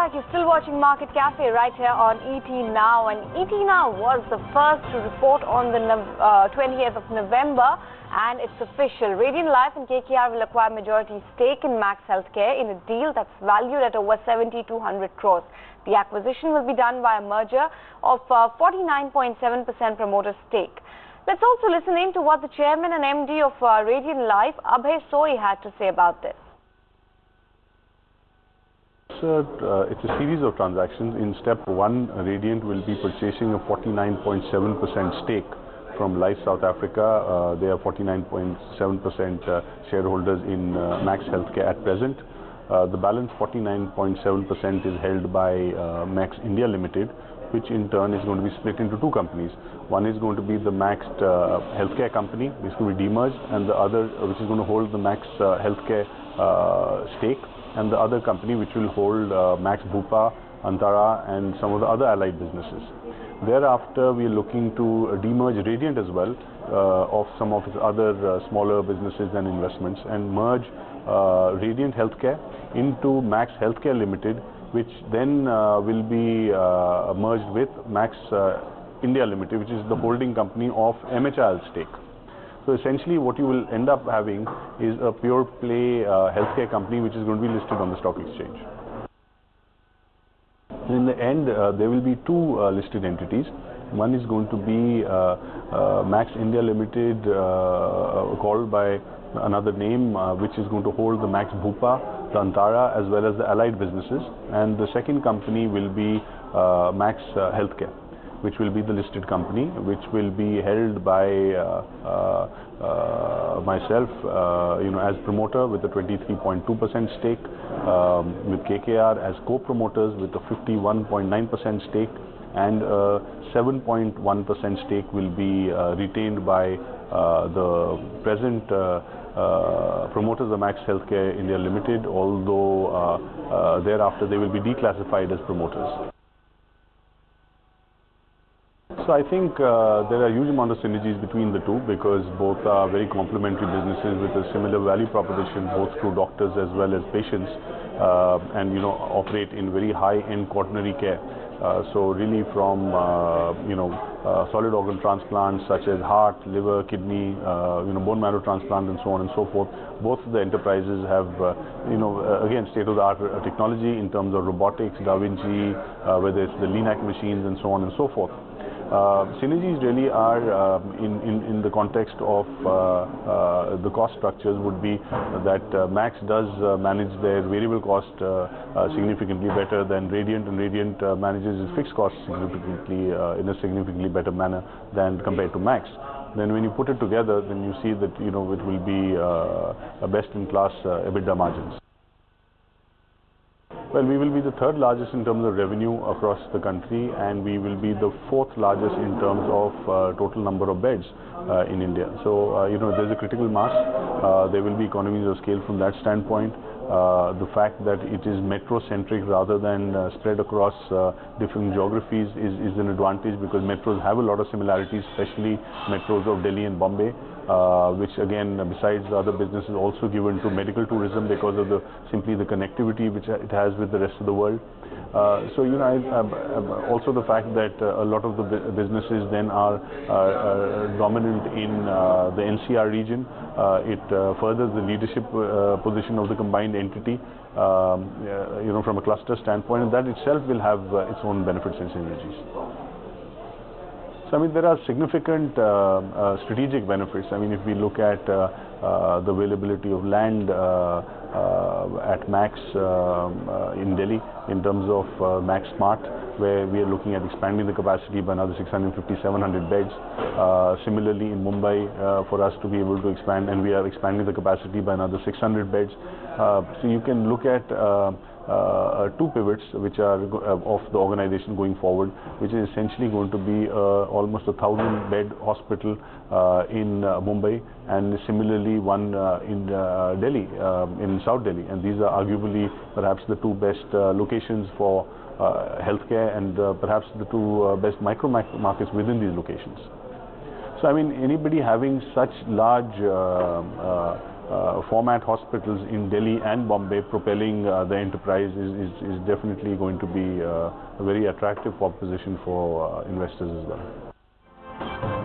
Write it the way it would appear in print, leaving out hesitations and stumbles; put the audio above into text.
back. You're still watching Market Cafe right here on ET Now. And ET Now was the first to report on the 20th of November. And it's official. Radiant Life and KKR will acquire majority stake in Max Healthcare in a deal that's valued at over 7,200 crores. The acquisition will be done by a merger of 49.7% promoter stake. Let's also listen in to what the chairman and MD of Radiant Life, Abhay Soi, had to say about this. It's a series of transactions. In step one, Radiant will be purchasing a 49.7% stake from Life South Africa. They are 49.7% shareholders in Max Healthcare at present. The balance 49.7% is held by Max India Limited, which in turn is going to be split into two companies. One is going to be the Max Healthcare company, which is going to be demerged, and the other, which is going to hold the Max Healthcare stake, and the other company which will hold Max Bhupa, Antara and some of the other allied businesses. Thereafter, we are looking to demerge Radiant as well of some of its other smaller businesses and investments, and merge Radiant Healthcare into Max Healthcare Limited, which then will be merged with Max India Limited, which is the holding company of MHIL's stake. So essentially what you will end up having is a pure play healthcare company which is going to be listed on the stock exchange. In the end, there will be two listed entities. One is going to be Max India Limited, called by another name, which is going to hold the Max Bhupa, the Antara as well as the allied businesses. And the second company will be Max Healthcare, which will be the listed company, which will be held by myself, as promoter with a 23.2% stake, with KKR as co-promoters with a 51.9% stake, and 7.1% stake will be retained by the present promoters of Max Healthcare India Limited, although thereafter they will be declassified as promoters. So I think there are a huge amount of synergies between the two, because both are very complementary businesses with a similar value proposition, both to doctors as well as patients, and operate in very high-end quaternary care. So really from solid organ transplants such as heart, liver, kidney, bone marrow transplant and so on and so forth. Both of the enterprises have again state-of-the-art technology in terms of robotics, Da Vinci, whether it's the LINAC machines and so on and so forth. Synergies really are in the context of the cost structures would be that Max does manage their variable cost significantly better than Radiant, and Radiant manages its fixed costs significantly in a significantly better manner than compared to Max. Then when you put it together, then you see that it will be a best-in-class EBITDA margins. Well, we will be the third largest in terms of revenue across the country, and we will be the fourth largest in terms of total number of beds in India. So, there's a critical mass. There will be economies of scale from that standpoint. The fact that it is metro-centric rather than spread across different geographies is an advantage, because metros have a lot of similarities, especially metros of Delhi and Bombay. Which again, besides the other businesses, also given to medical tourism because of simply the connectivity which it has with the rest of the world. So also the fact that a lot of the businesses then are dominant in the NCR region. It furthers the leadership position of the combined entity, from a cluster standpoint, and that itself will have its own benefits and synergies. So, there are significant strategic benefits. If we look at the availability of land at Max in Delhi in terms of Max Smart, where we are looking at expanding the capacity by another 650-700 beds. Similarly, in Mumbai, for us to be able to expand, and we are expanding the capacity by another 600 beds. So you can look at two pivots which are of the organization going forward, which is essentially going to be almost 1,000-bed hospital in Mumbai, and similarly one in Delhi, in South Delhi, and these are arguably perhaps the two best locations for healthcare, and perhaps the two best micro markets within these locations. So anybody having such large format hospitals in Delhi and Bombay, propelling the enterprise is definitely going to be a very attractive proposition for investors as well.